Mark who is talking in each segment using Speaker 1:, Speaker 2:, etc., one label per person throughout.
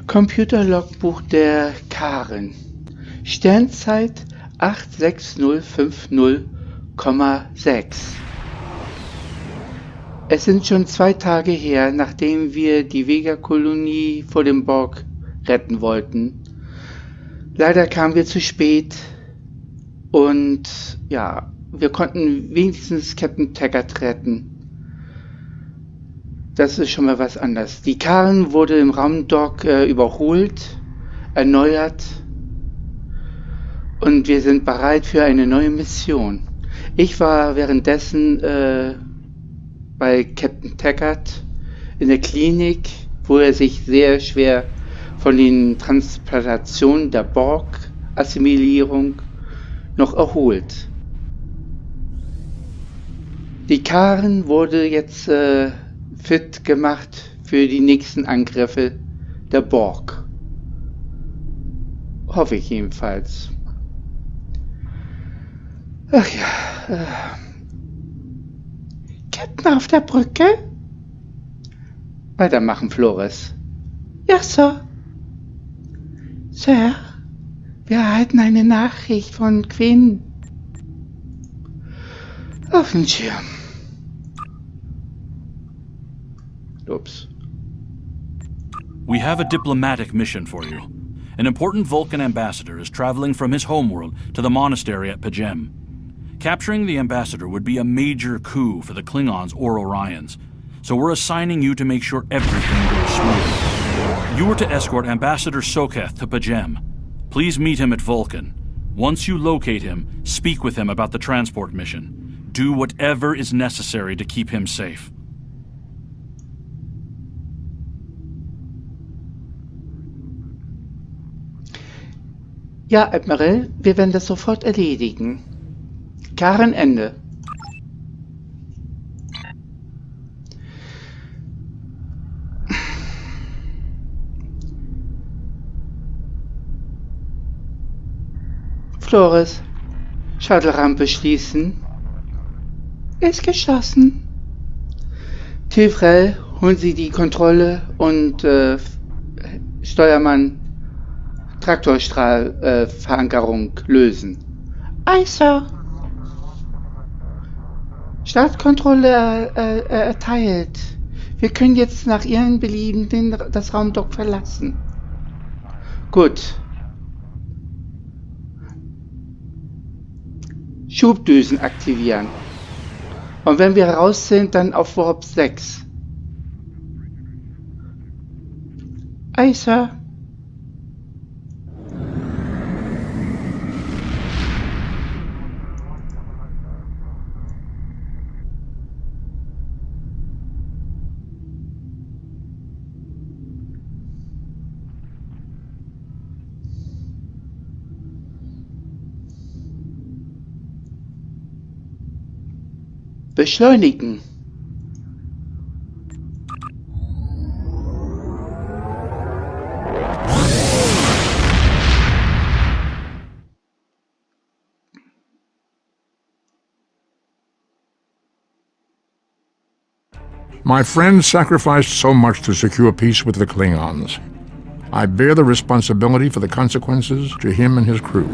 Speaker 1: Computerlogbuch der Karen. Sternzeit 86050,6. Es sind schon 2 Tage her, nachdem wir die Vega-Kolonie vor dem Borg retten wollten. Leider kamen wir zu spät und ja, wir konnten wenigstens Captain Taggart retten. Das ist schon mal was anderes. Die Karen wurde im Raumdock überholt, erneuert und wir sind bereit für eine neue Mission. Ich war währenddessen bei Captain Taggart in der Klinik, wo er sich sehr schwer von den Transplantationen der Borg-Assimilierung noch erholt. Die Karen wurde jetzt fit gemacht für die nächsten Angriffe der Borg. Hoffe ich jedenfalls. Ach ja. Captain auf der Brücke? Weitermachen, Flores. Ja, Sir. Sir, wir erhalten eine Nachricht von Quinn. Auf den Schirm. Oops.
Speaker 2: We have a diplomatic mission for you. An important Vulcan ambassador is traveling from his homeworld to the monastery at Pajem. Capturing the ambassador would be a major coup for the Klingons or Orions, so we're assigning you to make sure everything goes smoothly. You are to escort Ambassador Soketh to Pajem. Please meet him at Vulcan. Once you locate him, speak with him about the transport mission. Do whatever is necessary to keep him safe.
Speaker 1: Ja, Admiral, wir werden das sofort erledigen. Karen, Ende. Flores, Shuttle-Rampe schließen. Ist geschlossen. Tyrell, holen Sie die Kontrolle und Steuermann Traktorstrahlverankerung lösen. Aye, Sir. Startkontrolle erteilt. Wir können jetzt nach Ihren Belieben das Raumdock verlassen. Gut. Schubdüsen aktivieren. Und wenn wir raus sind, dann auf Warp 6. Aye, Sir. Beschleunigen.
Speaker 3: My friend sacrificed so much to secure peace with the Klingons. I bear the responsibility for the consequences to him and his crew,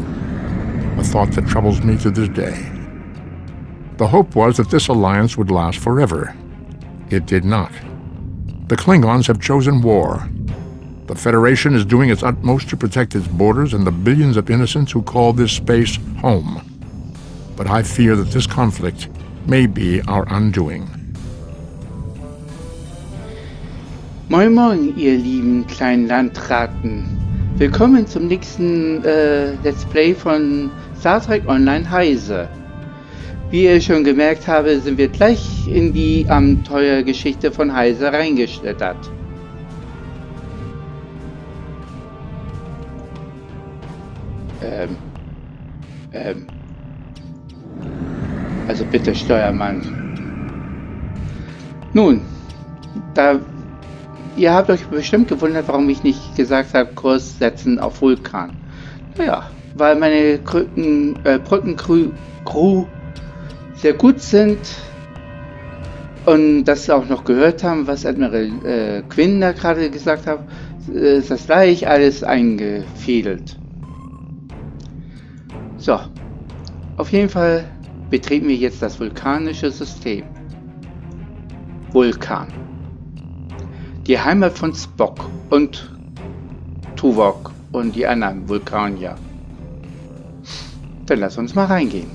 Speaker 3: a thought that troubles me to this day. The hope was that this alliance would last forever. It did not. The Klingons have chosen war. The Federation is doing its utmost to protect its borders and the billions of innocents who call this space home. But I fear that this conflict may be our undoing.
Speaker 1: Moin Moin, ihr lieben kleinen Landratten. Willkommen zum nächsten Let's Play von Star Trek Online Heise. Wie ihr schon gemerkt habt, sind wir gleich in die Abenteuergeschichte von Heise reingeschlittert. Also bitte, Steuermann. Nun, ihr habt euch bestimmt gewundert, warum ich nicht gesagt habe, Kurs setzen auf Vulkan. Naja, weil meine Brückencrew sehr gut sind und das auch noch gehört haben, was Admiral Quinn da gerade gesagt hat. ist das gleich alles eingefädelt. So, auf jeden Fall betreten wir jetzt das vulkanische System. Vulkan. Die Heimat von Spock und Tuvok und die anderen Vulkanier. Dann lass uns mal reingehen.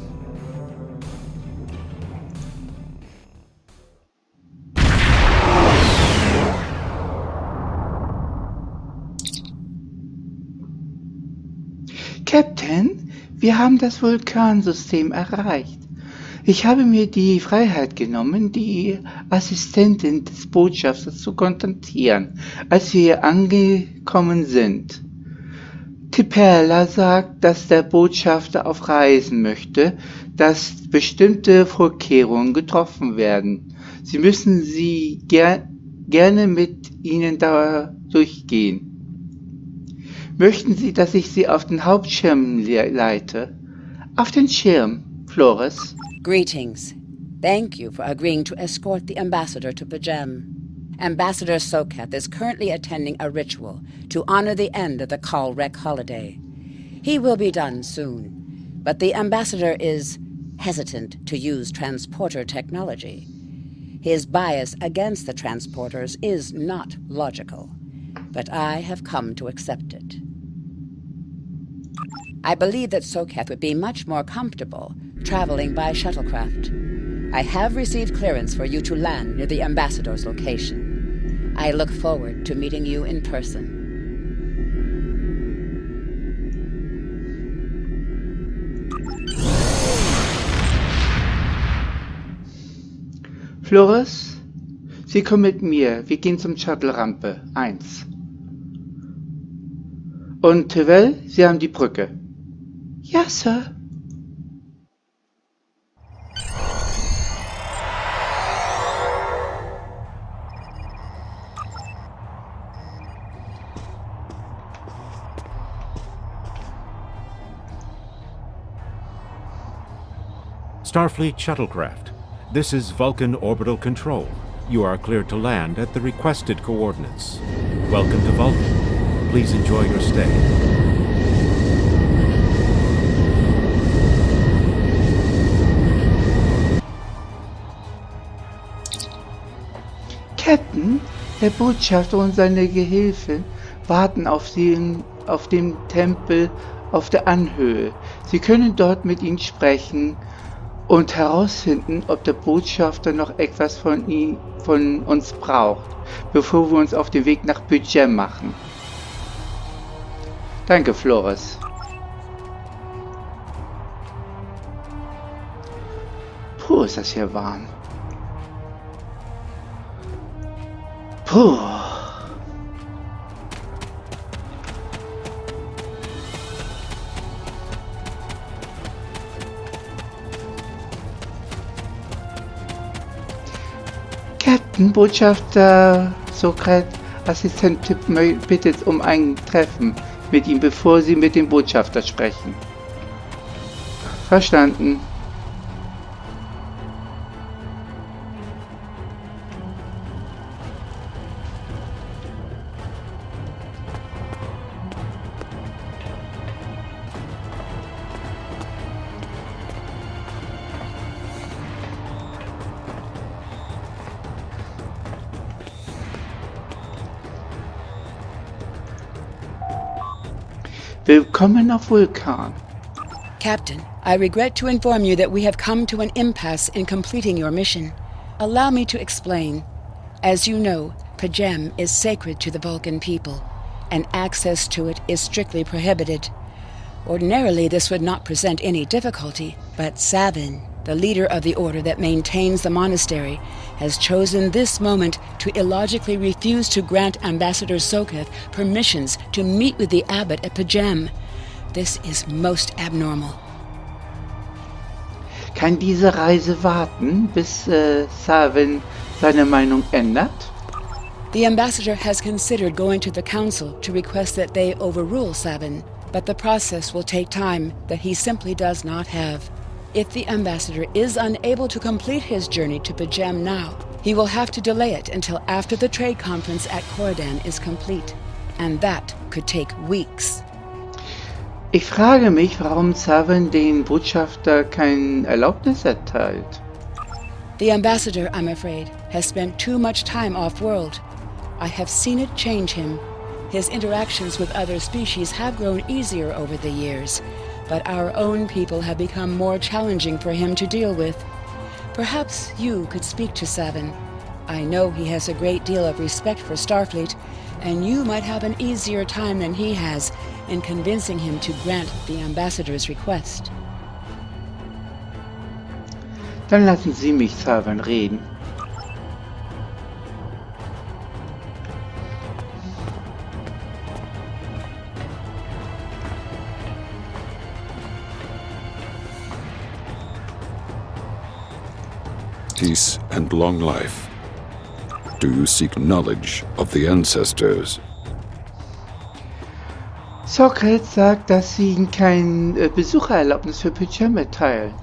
Speaker 1: Captain, wir haben das Vulkansystem erreicht. Ich habe mir die Freiheit genommen, die Assistentin des Botschafters zu kontaktieren, als wir hier angekommen sind. Tipperla sagt, dass der Botschafter auf Reisen möchte, dass bestimmte Vorkehrungen getroffen werden. Sie müssen sie gerne mit Ihnen da durchgehen. Möchten Sie, dass ich Sie auf den Hauptschirm leite? Auf den Schirm, Flores.
Speaker 4: Greetings. Thank you for agreeing to escort the ambassador to Pajem. Ambassador Sokath is currently attending a ritual to honor the end of the Kalrek holiday. He will be done soon, but the ambassador is hesitant to use transporter technology. His bias against the transporters is not logical, but I have come to accept it. I believe that Sokath would be much more comfortable traveling by shuttlecraft. I have received clearance for you to land near the ambassador's location. I look forward to meeting you in person.
Speaker 1: Flores, Sie kommen mit mir. Wir gehen zum Shuttle-Rampe 1. Und Tevell, Sie haben die Brücke. Ja, Sir.
Speaker 5: Starfleet shuttlecraft. This is Vulcan Orbital Control. You are cleared to land at the requested coordinates. Welcome to Vulcan. Please enjoy your stay.
Speaker 1: Captain, der Botschafter und seine Gehilfen warten auf dem Tempel auf der Anhöhe. Sie können dort mit ihnen sprechen und herausfinden, ob der Botschafter noch etwas von uns braucht, bevor wir uns auf den Weg nach Pajem machen. Danke, Flores. Puh, ist das hier warm. Puh. Captain, Botschafter Sokrat, Assistent Tipp bittet um ein Treffen mit ihm, bevor Sie mit dem Botschafter sprechen. Verstanden. Willkommen auf Vulkan.
Speaker 4: Captain, I regret to inform you that we have come to an impasse in completing your mission. Allow me to explain. As you know, Pajem is sacred to the Vulcan people, and access to it is strictly prohibited. Ordinarily, this would not present any difficulty, but Savin, the leader of the order that maintains the monastery, has chosen this moment to illogically refuse to grant Ambassador Sokath permissions to meet with the abbot at Pajem. This is most abnormal.
Speaker 1: Kann diese Reise warten, bis Savin seine Meinung ändert?
Speaker 4: The ambassador has considered going to the council to request that they overrule Savin, but the process will take time that he simply does not have. If the ambassador is unable to complete his journey to Pajem now, he will have to delay it until after the trade conference at Corodan is complete. and that could take weeks.
Speaker 1: Ich frage mich, warum Savin den Botschafter kein Erlaubnis erteilt.
Speaker 4: The ambassador, I'm afraid, has spent too much time off-world. I have seen it change him. His interactions with other species have grown easier over the years, but our own people have become more challenging for him to deal with. Perhaps you could speak to Savin. I know he has a great deal of respect for Starfleet, and you might have an easier time than he has in convincing him to grant the ambassador's request.
Speaker 1: Dann lassen Sie mich Savin reden.
Speaker 6: Peace and long life. Do you seek knowledge of the ancestors?
Speaker 1: Soketh sagt, dass Sie Ihnen kein Besuchererlaubnis für Pichem erteilen.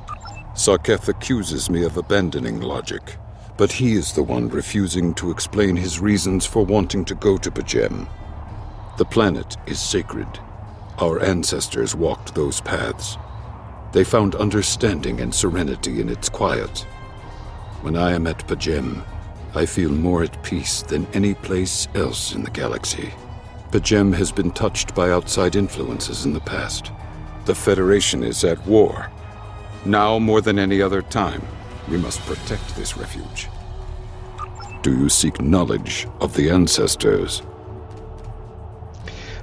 Speaker 6: Sarketh accuses me of abandoning logic, but he is the one refusing to explain his reasons for wanting to go to Pichem. The planet is sacred. Our ancestors walked those paths. They found understanding and serenity in its quiet. When I am at Pichem, I feel more at peace than any place else in the galaxy. Pichem has been touched by outside influences in the past. The Federation is at war. Now more than any other time, we must protect this refuge. Do you seek knowledge of the ancestors?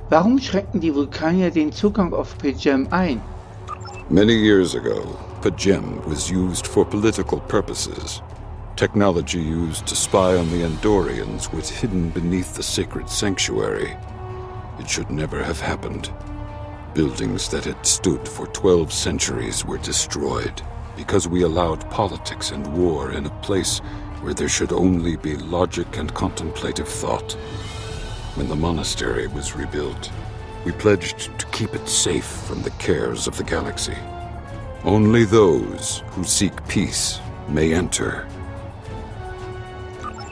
Speaker 1: Warum schränken die Vulkanier den Zugang auf Pichem ein?
Speaker 6: Many years ago, Pichem was used for political purposes. Technology used to spy on the Andorians was hidden beneath the sacred sanctuary. It should never have happened. Buildings that had stood for 12 centuries were destroyed because we allowed politics and war in a place where there should only be logic and contemplative thought. When the monastery was rebuilt, we pledged to keep it safe from the cares of the galaxy. Only those who seek peace may enter.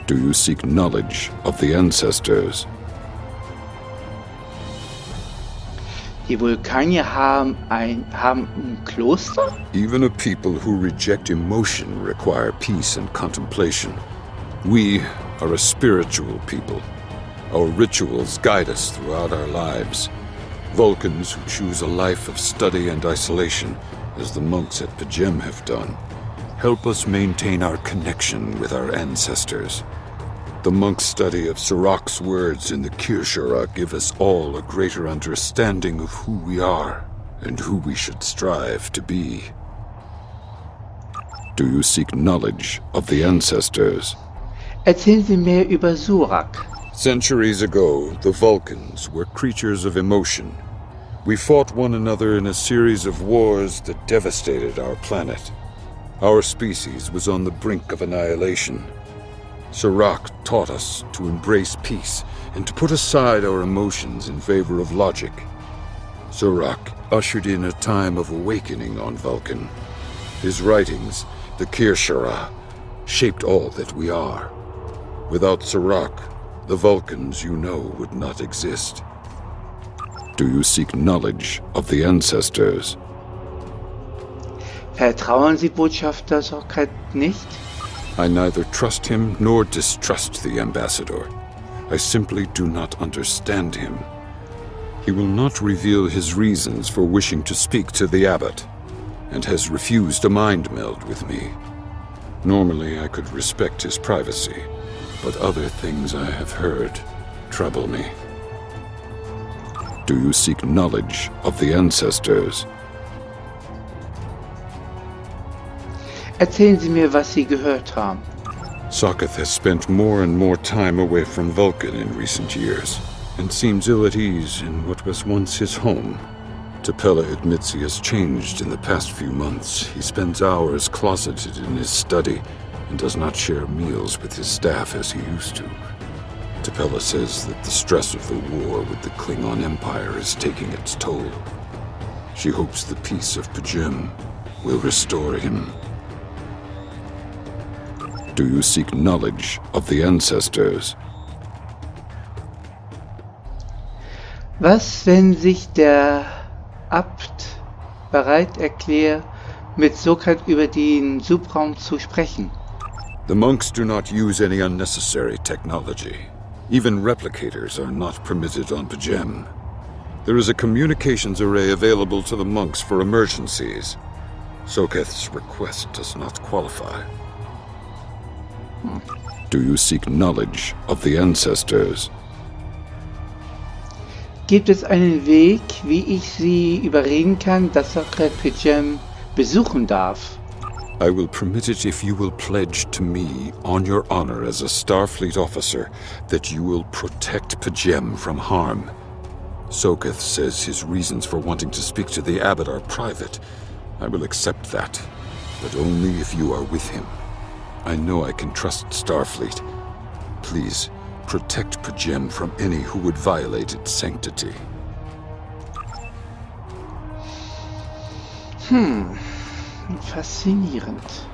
Speaker 6: Do you seek knowledge of the ancestors?
Speaker 1: Die Vulkanier haben ein Kloster?
Speaker 6: Even a people who reject emotion require peace and contemplation. We are a spiritual people. Our rituals guide us throughout our lives. Vulcans who choose a life of study and isolation, as the monks at Pichem have done, help us maintain our connection with our ancestors. The monk's study of Sirach's words in the Kirshara give us all a greater understanding of who we are and who we should strive to be. Do you seek knowledge of the ancestors?
Speaker 1: Erzählen Sie mehr über Surak.
Speaker 6: Centuries ago, the Vulcans were creatures of emotion. We fought one another in a series of wars that devastated our planet. Our species was on the brink of annihilation. Sirach taught us to embrace peace and to put aside our emotions in favor of logic. Sirach ushered in a time of awakening on Vulcan. His writings, the Kirshara, shaped all that we are. Without Sirach, the Vulcans you know would not exist. Do you seek knowledge of the ancestors?
Speaker 1: Vertrauen Sie Botschafter Soketh nicht?
Speaker 6: I neither trust him nor distrust the ambassador. I simply do not understand him. He will not reveal his reasons for wishing to speak to the abbot, and has refused a mind meld with me. Normally I could respect his privacy, but other things I have heard trouble me. Do you seek knowledge of the ancestors?
Speaker 1: Erzählen Sie mir, was Sie gehört haben.
Speaker 6: Soketh has spent more and more time away from Vulcan in recent years, and seems ill at ease in what was once his home. T'Pela admits he has changed in the past few months. He spends hours closeted in his study, and does not share meals with his staff as he used to. T'Pela says that the stress of the war with the Klingon Empire is taking its toll. She hopes the peace of Pichem will restore him. Do you seek knowledge of the ancestors?
Speaker 1: Was, wenn sich der Abt bereit erklärt, mit Sokrat über den Subraum zu sprechen?
Speaker 6: The monks do not use any unnecessary technology. Even replicators are not permitted on P'Jem. There is a communications array available to the monks for emergencies. Soketh's request does not qualify. Do you seek knowledge of the ancestors?
Speaker 1: Gibt es einen Weg, wie ich sie überreden kann, dass Sokrat P'Jem besuchen darf?
Speaker 6: I will permit it if you will pledge to me, on your honor as a Starfleet officer, that you will protect P'Jem from harm. Soketh says his reasons for wanting to speak to the Abbot are private. I will accept that, but only if you are with him. I know I can trust Starfleet. Please, protect P'Jem from any who would violate its sanctity.
Speaker 1: Faszinierend.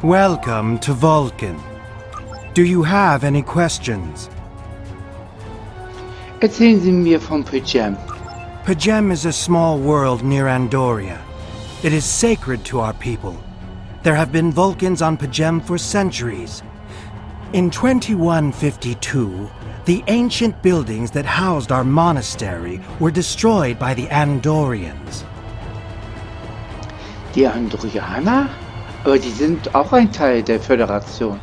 Speaker 7: Welcome to Vulcan. Do you have any questions?
Speaker 1: Erzählen Sie mir von P'Jem.
Speaker 7: P'Jem is a small world near Andoria. It is sacred to our people. There have been Vulcans on P'Jem for centuries. In 2152, the ancient buildings that housed our monastery were destroyed by the Andorians.
Speaker 1: Die Andorianer? Aber die sind auch ein Teil der Föderation.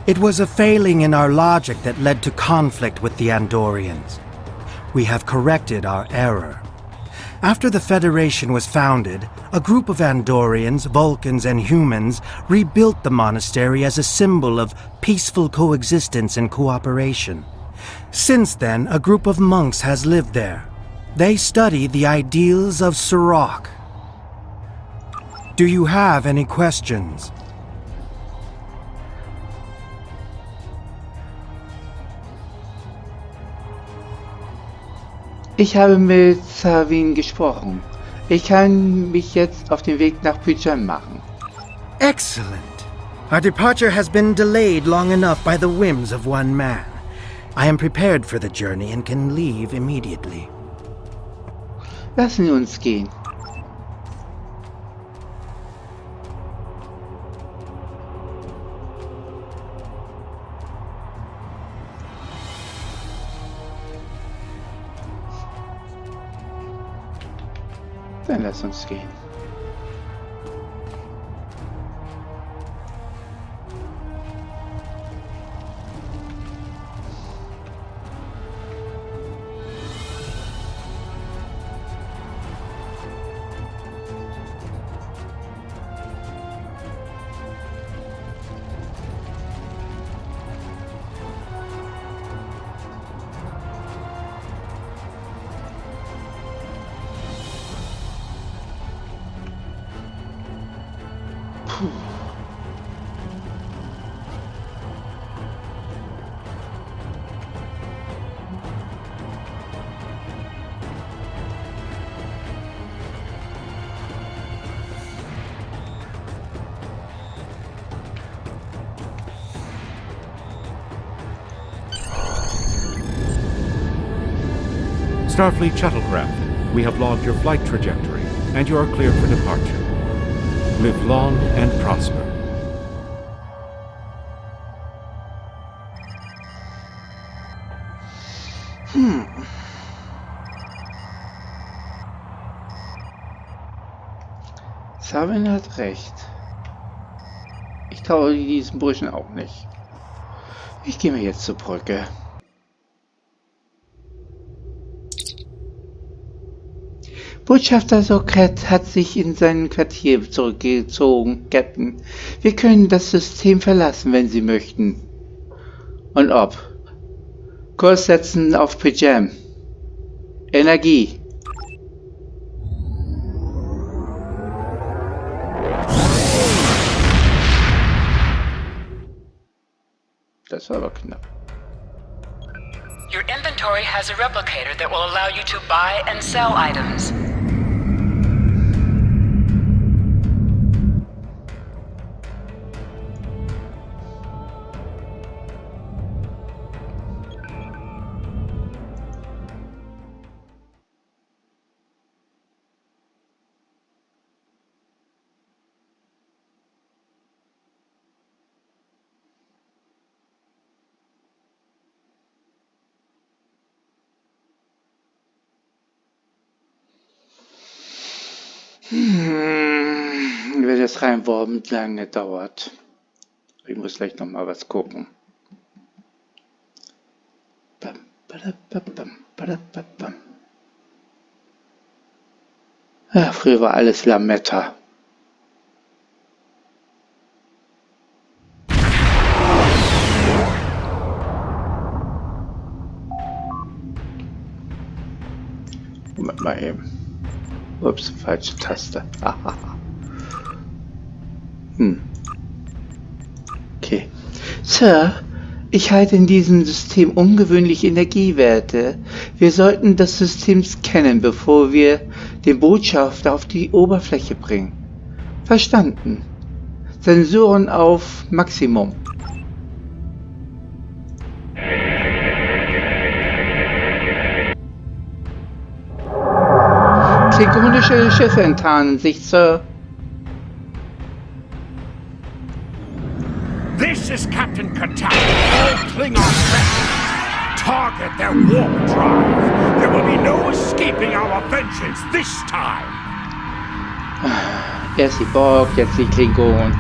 Speaker 7: It was a failing in our logic that led to conflict with the Andorians. We have corrected our error. After the Federation was founded, a group of Andorians, Vulcans, and humans rebuilt the monastery as a symbol of peaceful coexistence and cooperation. Since then, a group of monks has lived there. They study the ideals of Sirach. Do you have any questions?
Speaker 1: Ich habe mit Savin gesprochen. Ich kann mich jetzt auf den Weg nach P'Jem machen.
Speaker 7: Excellent. Our departure has been delayed long enough by the whims of one man. I am prepared for the journey and can leave immediately.
Speaker 1: Lassen Sie uns gehen. Dann lass uns gehen.
Speaker 5: Starfleet shuttlecraft, we have logged your flight trajectory, and you are cleared for departure. Live long and prosper.
Speaker 1: Savin hat recht. Ich traue diesem Burschen auch nicht. Ich gehe mir jetzt zur Brücke. Botschafter Sokrat hat sich in sein Quartier zurückgezogen, Captain. Wir können das System verlassen, wenn Sie möchten. Und ob. Kurs setzen auf P'Jem. Energie. Das war aber knapp.
Speaker 4: Your inventory has a replicator that will allow you to buy and sell items.
Speaker 1: Wenn das reinworben lange dauert. Ich muss gleich nochmal was gucken. Bam, badababam, badababam. Ja, früher war alles Lametta. Moment mal eben. Ups, falsche Taste. Okay. Sir, ich halte in diesem System ungewöhnliche Energiewerte. Wir sollten das System scannen, bevor wir den Botschafter auf die Oberfläche bringen. Verstanden. Sensoren auf Maximum. Klingonische Schiffe enttarnen sich, Sir.
Speaker 8: This is Captain Katak. All Klingon vessels. Target their warp drive. There will be no escaping our vengeance this time.
Speaker 1: Erst die Borg, jetzt die Klingonen.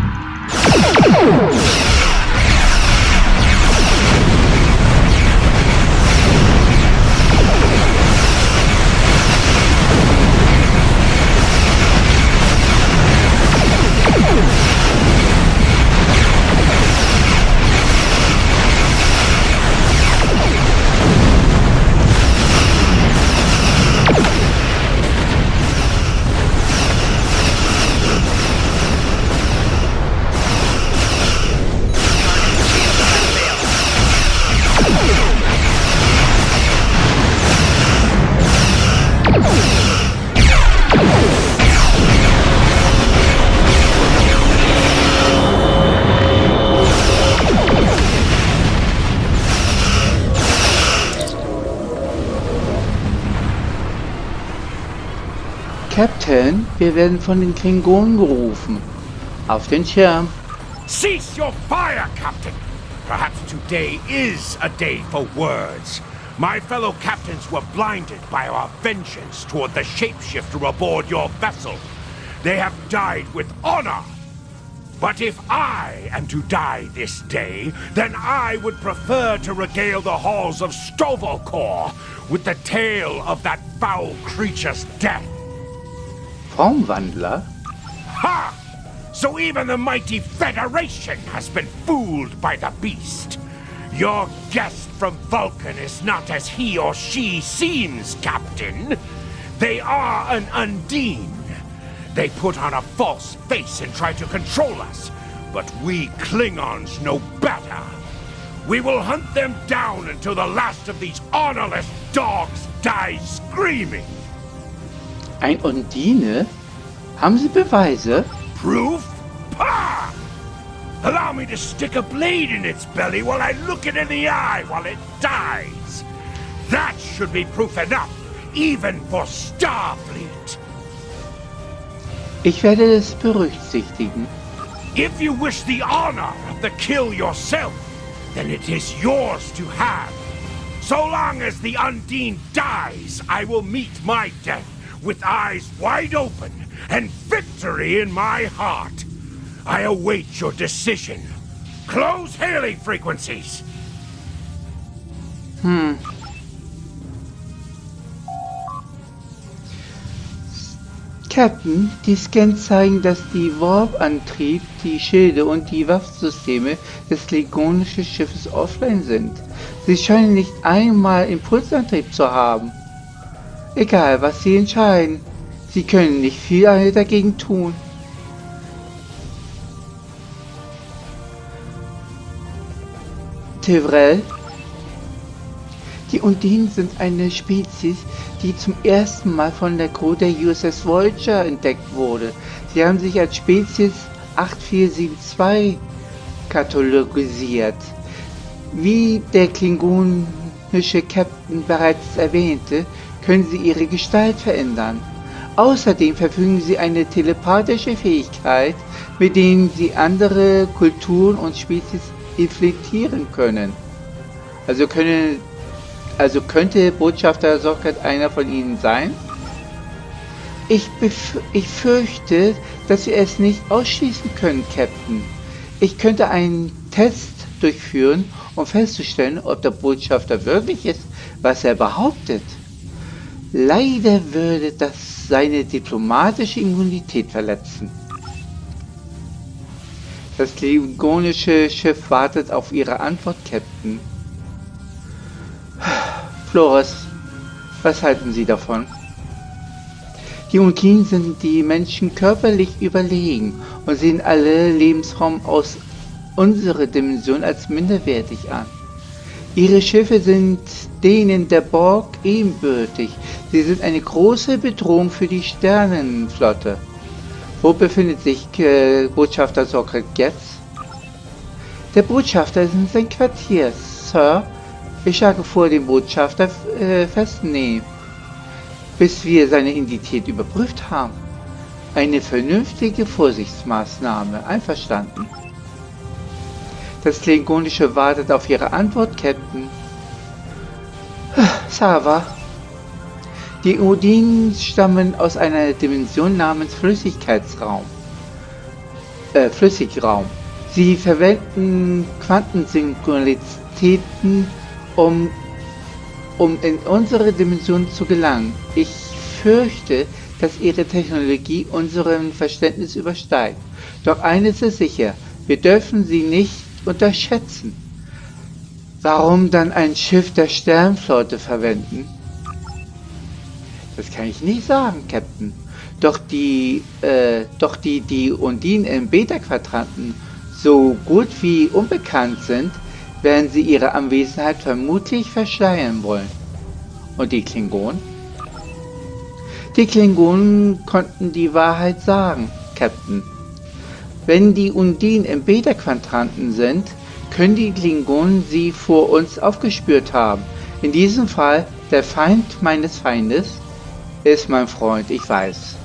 Speaker 1: Captain, wir werden von den Klingonen gerufen. Auf den Schirm.
Speaker 8: Cease your fire, Captain. Perhaps today is a day for words. My fellow captains were blinded by our vengeance toward the shapeshifter aboard your vessel. They have died with honor. But if I am to die this day, then I would prefer to regale the halls of Stovalkor with the tale of that foul creature's death.
Speaker 1: Formwandler?
Speaker 8: Ha! So even the mighty Federation has been fooled by the beast. Your guest from Vulcan is not as he or she seems, Captain. They are an Undine. They put on a false face and try to control us, but we Klingons know better. We will hunt them down until the last of these honorless dogs dies screaming.
Speaker 1: Ein Undine? Haben Sie Beweise?
Speaker 8: Proof? Pah! Allow me to stick a blade in its belly while I look it in the eye while it dies. That should be proof enough, even for Starfleet.
Speaker 1: Ich werde es berücksichtigen.
Speaker 8: If you wish the honor of the kill yourself, then it is yours to have. So long as the Undine dies, I will meet my death with eyes wide open and victory in my heart. I await your decision. Close hailing frequencies.
Speaker 1: Captain, die Scans zeigen, dass die Warp-Antrieb, die Schilde und die Waffensysteme des klingonischen Schiffes offline sind. Sie scheinen nicht einmal Impulsantrieb zu haben. Egal, was Sie entscheiden, Sie können nicht viel dagegen tun. Tevrel? Die Undinen sind eine Spezies, die zum ersten Mal von der Crew der USS Voyager entdeckt wurde. Sie haben sich als Spezies 8472 katalogisiert. Wie der klingonische Captain bereits erwähnte, können sie ihre Gestalt verändern. Außerdem verfügen sie eine telepathische Fähigkeit, mit denen sie andere Kulturen und Spezies infiltrieren können. Also könnte Botschafter Sokrat einer von ihnen sein? Ich fürchte, dass wir es nicht ausschließen können, Captain. Ich könnte einen Test durchführen, um festzustellen, ob der Botschafter wirklich ist, was er behauptet. Leider würde das seine diplomatische Immunität verletzen. Das klingonische Schiff wartet auf Ihre Antwort, Captain. Flores, was halten Sie davon? Die Undinen sind die Menschen körperlich überlegen und sehen alle Lebensformen aus unserer Dimension als minderwertig an. Ihre Schiffe sind denen der Borg ebenbürtig. Sie sind eine große Bedrohung für die Sternenflotte. Wo befindet sich Botschafter Sokrat jetzt? Der Botschafter ist in sein Quartier, Sir. Ich schlage vor, den Botschafter festnehmen, bis wir seine Identität überprüft haben. Eine vernünftige Vorsichtsmaßnahme. Einverstanden? Das Klingonische wartet auf Ihre Antwort, Captain. Sava. Die Undinen stammen aus einer Dimension namens Flüssigraum. Sie verwenden Quantensingularitäten, um in unsere Dimension zu gelangen. Ich fürchte, dass ihre Technologie unserem Verständnis übersteigt. Doch eines ist sicher, wir dürfen sie nicht unterschätzen. Warum dann ein Schiff der Sternflotte verwenden? Das kann ich nicht sagen, Captain. Doch die Undinen im Beta-Quadranten so gut wie unbekannt sind, werden sie ihre Anwesenheit vermutlich verschleiern wollen. Und die Klingonen? Die Klingonen konnten die Wahrheit sagen, Captain. Wenn die Undinen im Beta-Quadranten sind, können die Klingonen sie vor uns aufgespürt haben. In diesem Fall, der Feind meines Feindes ist mein Freund, ich weiß.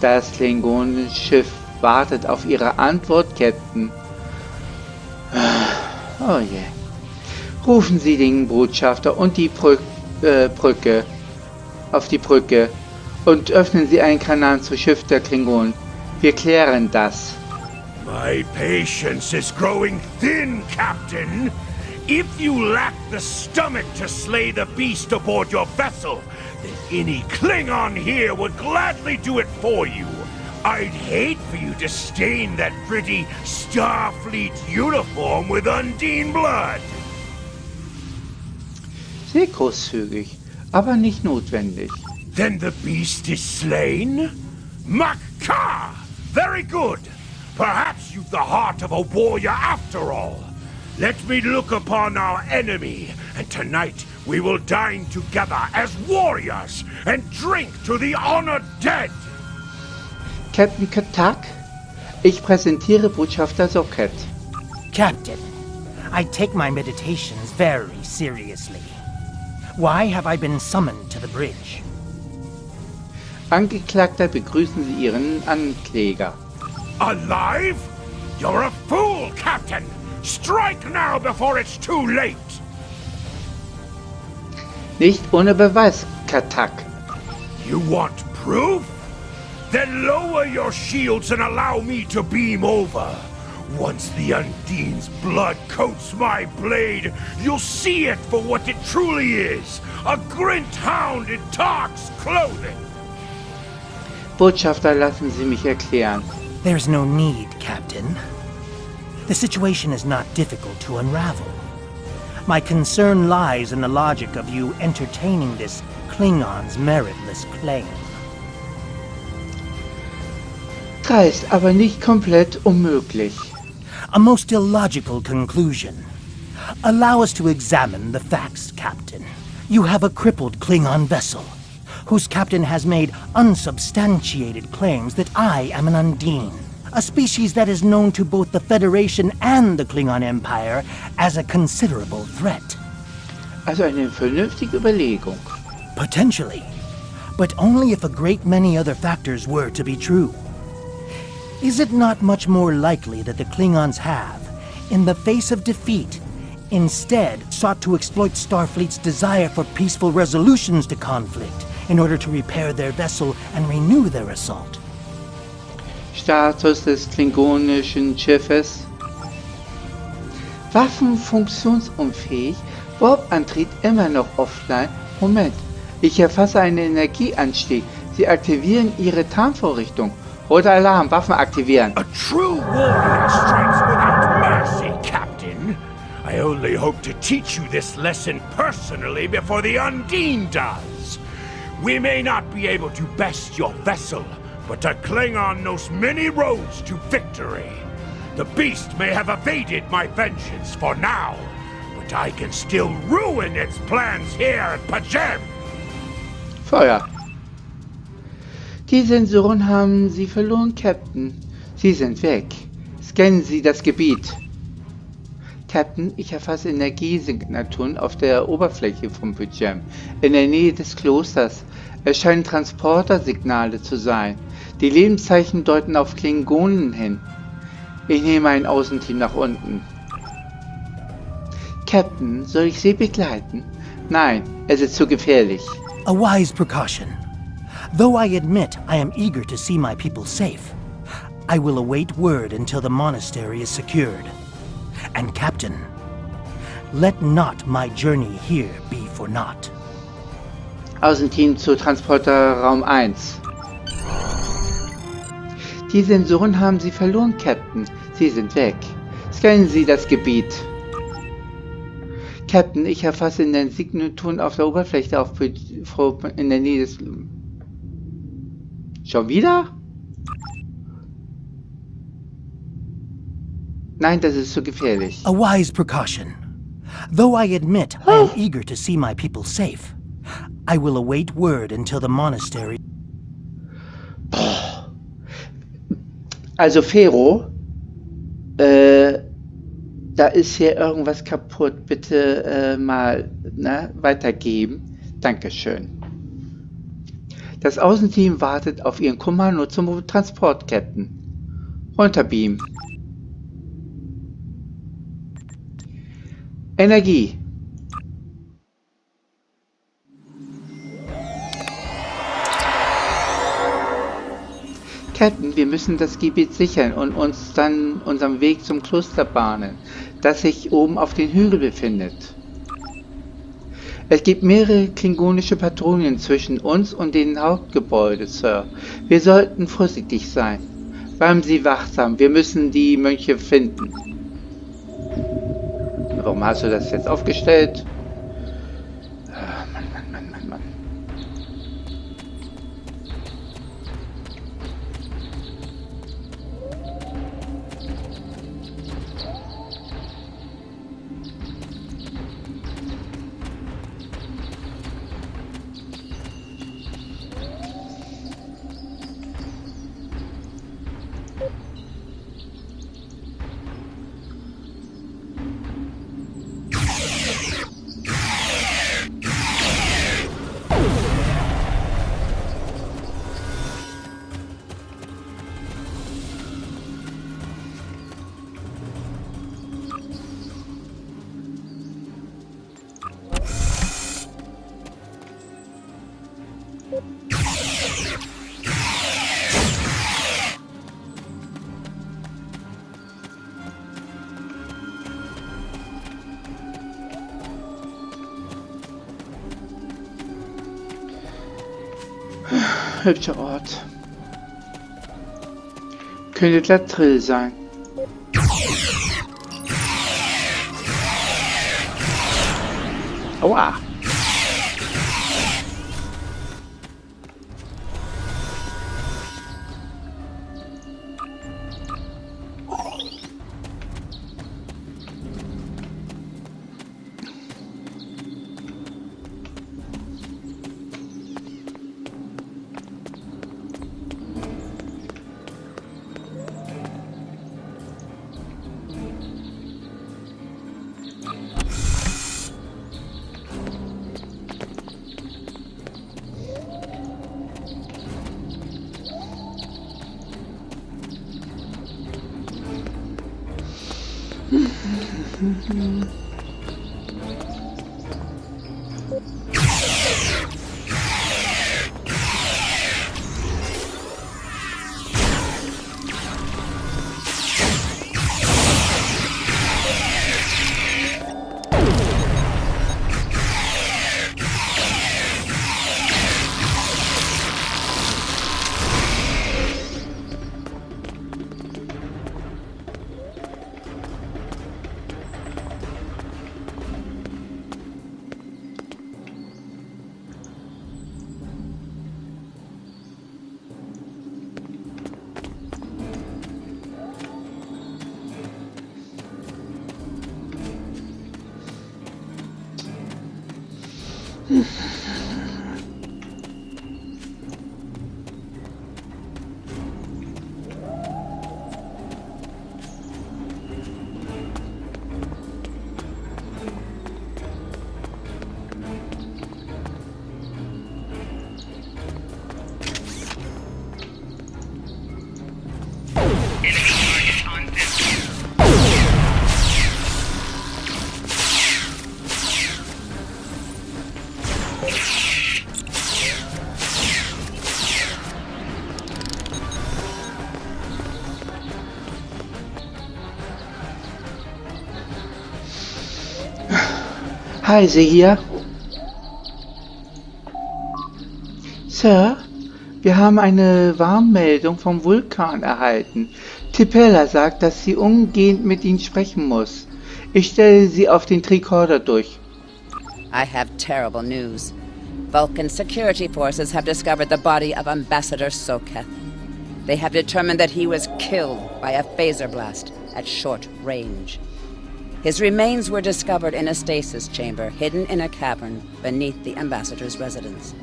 Speaker 1: Das Klingonenschiff wartet auf Ihre Antwort, Captain. Oh je. Rufen Sie den Botschafter und die Brücke und öffnen Sie einen Kanal zum Schiff der Klingonen. Wir klären das.
Speaker 8: My patience is growing thin, Captain. If you lack the stomach to slay the beast aboard your vessel, then any Klingon here would gladly do it for you. I'd hate for you to stain that pretty Starfleet uniform with Undine blood.
Speaker 1: Sehr großzügig, aber nicht notwendig.
Speaker 8: Then the beast is slain? Makar! Very good. Perhaps you've the heart of a warrior after all. Let me look upon our enemy, and tonight we will dine together as warriors and drink to the honored dead.
Speaker 1: Captain Katak, ich präsentiere Botschafter Socket.
Speaker 9: Captain, I take my meditations very seriously. Why have I been summoned to the bridge?
Speaker 1: Angeklagter, begrüßen Sie Ihren Ankläger.
Speaker 8: Alive? You're a fool, Captain! Strike now before it's too late!
Speaker 1: Nicht ohne Beweis, Katak.
Speaker 8: You want proof? Then lower your shields and allow me to beam over. Once the Undine's blood coats my blade, you'll see it for what it truly is. A Grint hound in Tark's clothing.
Speaker 1: Botschafter, lassen Sie mich erklären.
Speaker 9: There's no need, Captain. The situation is not difficult to unravel. My concern lies in the logic of you entertaining this Klingon's meritless claim.
Speaker 1: Dreist, aber nicht komplett unmöglich.
Speaker 9: A most illogical conclusion. Allow us to examine the facts, Captain. You have a crippled Klingon vessel, whose captain has made unsubstantiated claims that I am an Undine, a species that is known to both the Federation and the Klingon Empire as a considerable threat.
Speaker 1: Also eine vernünftige Überlegung.
Speaker 9: Potentially, but only if a great many other factors were to be true. Is it not much more likely that the Klingons have, in the face of defeat, instead sought to exploit Starfleet's desire for peaceful resolutions to conflict in order to repair their vessel and renew their assault.
Speaker 1: Status des klingonischen Schiffes. Waffen funktionsunfähig. Warp-Antrieb immer noch offline. Moment. Ich erfasse einen Energieanstieg. Sie aktivieren Ihre Tarnvorrichtung. Roter Alarm. Waffen aktivieren.
Speaker 8: A true warrior strikes without mercy, Captain. I only hope to teach you this lesson personally before the Undine does. We may not be able to best your vessel, but a Klingon knows many roads to victory. The beast may have evaded my vengeance for now, but I can still ruin its plans here at Pajem.
Speaker 1: Feuer. Die Sensoren haben Sie verloren, Captain. Sie sind weg. Scannen Sie das Gebiet. Captain, ich erfasse Energiesignaturen auf der Oberfläche von Pajem. In der Nähe des Klosters. Es scheinen Transportersignale zu sein. Die Lebenszeichen deuten auf Klingonen hin. Ich nehme ein Außenteam nach unten. Captain, soll ich Sie begleiten? Nein, es ist zu gefährlich.
Speaker 9: A wise precaution. Though I admit I am eager to see my people safe, I will await word until the monastery is secured. And Captain, let not my journey here be for naught.
Speaker 1: Außenteam zu Transporterraum 1. Die Sensoren haben Sie verloren, Captain. Sie sind weg. Scannen Sie das Gebiet. Captain, ich erfasse in den Signaturen auf der Oberfläche in der Nähe des... Schon wieder? Nein, das ist zu gefährlich.
Speaker 9: A wise precaution. Though I admit I am eager to see my people safe, I will await word until the monastery...
Speaker 1: Also Fero, da ist hier irgendwas kaputt. Bitte mal weitergeben. Dankeschön. Das Außenteam wartet auf Ihren Kommando zum Transport, Captain. Runterbeamen. Energie. Captain, wir müssen das Gebiet sichern und uns dann unseren Weg zum Kloster bahnen, das sich oben auf den Hügel befindet. Es gibt mehrere klingonische Patrouillen zwischen uns und dem Hauptgebäude, Sir. Wir sollten vorsichtig sein. Bleiben Sie wachsam, wir müssen die Mönche finden. Warum hast du das jetzt aufgestellt? Mann. Hübscher Ort. Könnte Latrill sein. Aua! Heise hier. Sir, wir haben eine Warnmeldung vom Vulkan erhalten. Tipella sagt, dass sie umgehend mit Ihnen sprechen muss. Ich stelle sie auf den Tricorder durch.
Speaker 4: I have terrible news. Vulcan security forces have discovered the body of Ambassador Soketh. They have determined that he was killed by a phaser blast at short range. His remains were discovered in a stasis chamber hidden in a cavern beneath the Ambassador's residence.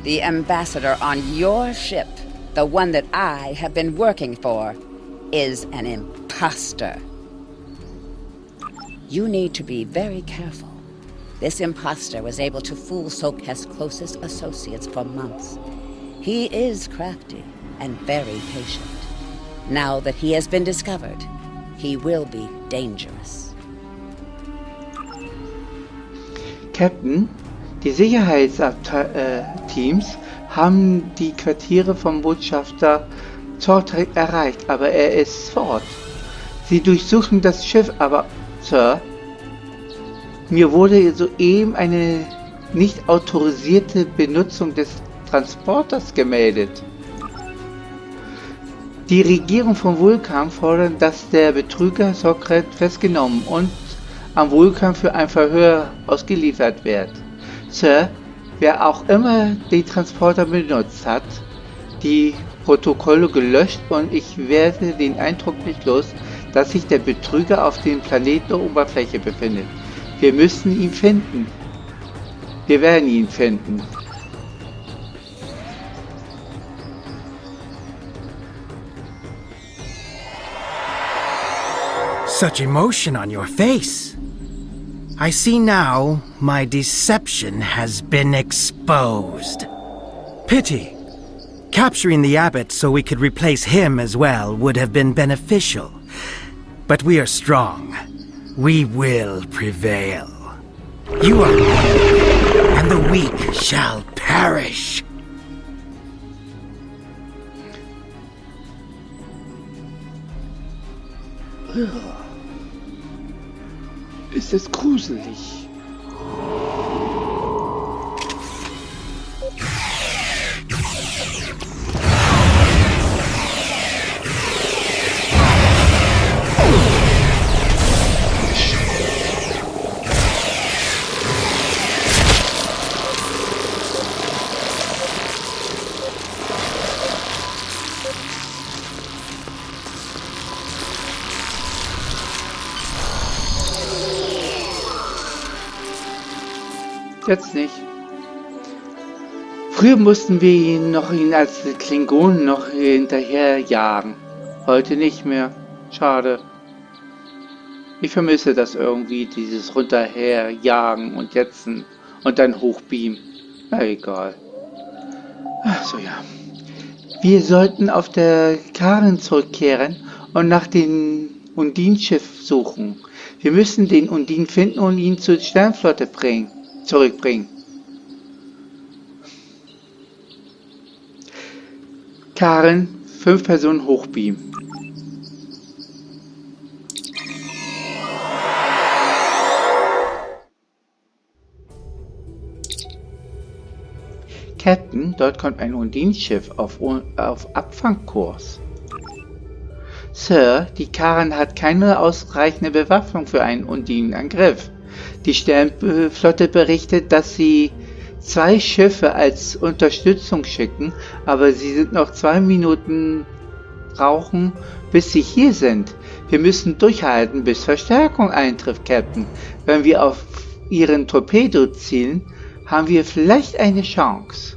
Speaker 4: The Ambassador on your ship, the one that I have been working for, is an imposter. You need to be very careful. This imposter was able to fool Soketh's closest associates for months. He is crafty and very patient. Now that he has been discovered, he will be dangerous.
Speaker 1: Captain, die Sicherheitsteams haben die Quartiere vom Botschafter Zortrek erreicht, aber er ist fort. Sie durchsuchen das Schiff, aber, Sir, mir wurde soeben eine nicht autorisierte Benutzung des Transporters gemeldet. Die Regierung von Vulkan fordert, dass der Betrüger Soketh festgenommen und am Vulkan für ein Verhör ausgeliefert wird. Sir, wer auch immer den Transporter benutzt hat, die Protokolle gelöscht und ich werde den Eindruck nicht los, dass sich der Betrüger auf dem Planeten der Oberfläche befindet. Wir müssen ihn finden. Wir werden ihn finden.
Speaker 7: Such emotion on your face. I see now my deception has been exposed. Pity. Capturing the abbot so we could replace him as well would have been beneficial. But we are strong. We will prevail. You are one, and the weak shall perish.
Speaker 1: Ist es gruselig. Jetzt nicht. Früher mussten wir ihn als Klingonen noch hinterher jagen. Heute nicht mehr. Schade. Ich vermisse das irgendwie, dieses runterherjagen und jetzen und dann hochbeamen. Na egal. Ach so, ja. Wir sollten auf der Karen zurückkehren und nach dem Undin-Schiff suchen. Wir müssen den Undin finden und ihn zur Sternflotte zurückbringen. Karen, 5 Personen hochbeamen. Captain, dort kommt ein Undin-Schiff auf Abfangkurs. Sir, die Karen hat keine ausreichende Bewaffnung für einen Undin-Angriff. Die Sternflotte berichtet, dass sie 2 Schiffe als Unterstützung schicken, aber sie sind noch 2 Minuten brauchen, bis sie hier sind. Wir müssen durchhalten, bis Verstärkung eintrifft, Captain. Wenn wir auf ihren Torpedo zielen, haben wir vielleicht eine Chance.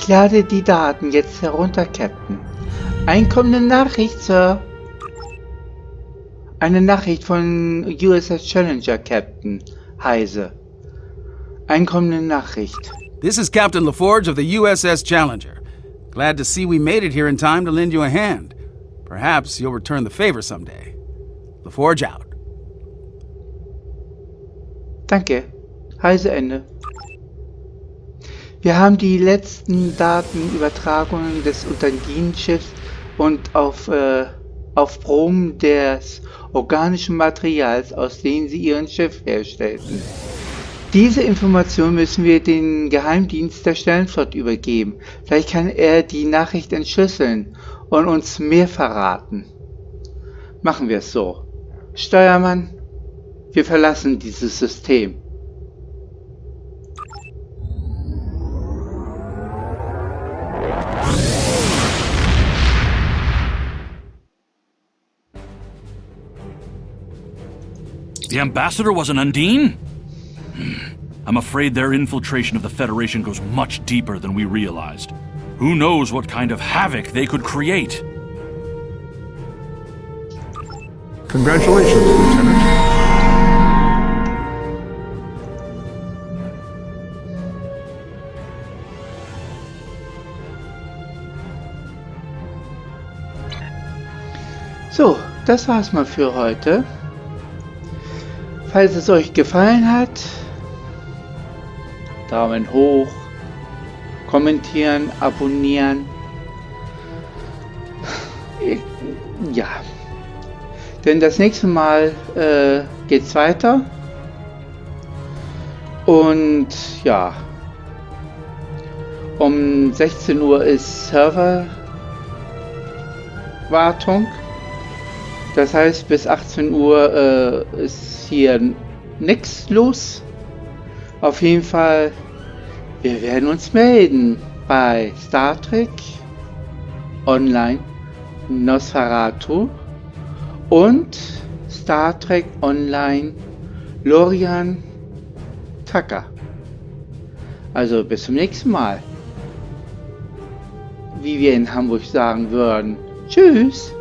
Speaker 1: Ich lade die Daten jetzt herunter, Captain. Einkommende Nachricht, Sir. Eine Nachricht von USS Challenger, Captain. Heise. Einkommende Nachricht.
Speaker 10: This is Captain LaForge of the USS Challenger. Glad to see we made it here in time to lend you a hand. Perhaps you'll return the favor someday. LaForge out. Danke.
Speaker 1: Heise Ende. Wir haben die letzten Datenübertragungen des Unterdienstschiffs und auf Proben des organischen Materials, aus denen sie ihren Schiff herstellten. Diese Information müssen wir den Geheimdienst der Sternflotte übergeben. Vielleicht kann er die Nachricht entschlüsseln und uns mehr verraten. Machen wir es so. Steuermann, wir verlassen dieses System.
Speaker 2: The ambassador was an Undine? I'm afraid their infiltration of the Federation goes much deeper than we realized. Who knows what kind of havoc they could create?
Speaker 3: Congratulations, Lieutenant.
Speaker 1: So, das war's mal für heute. Falls es euch gefallen hat, Daumen hoch, kommentieren, abonnieren. Ja. Denn das nächste Mal geht's weiter. Und ja. Um 16 Uhr ist Serverwartung. Das heißt, bis 18 Uhr ist hier nichts los. Auf jeden Fall, wir werden uns melden bei Star Trek Online Nosferatu und Star Trek Online Lorian Tucker. Also bis zum nächsten Mal. Wie wir in Hamburg sagen würden. Tschüss!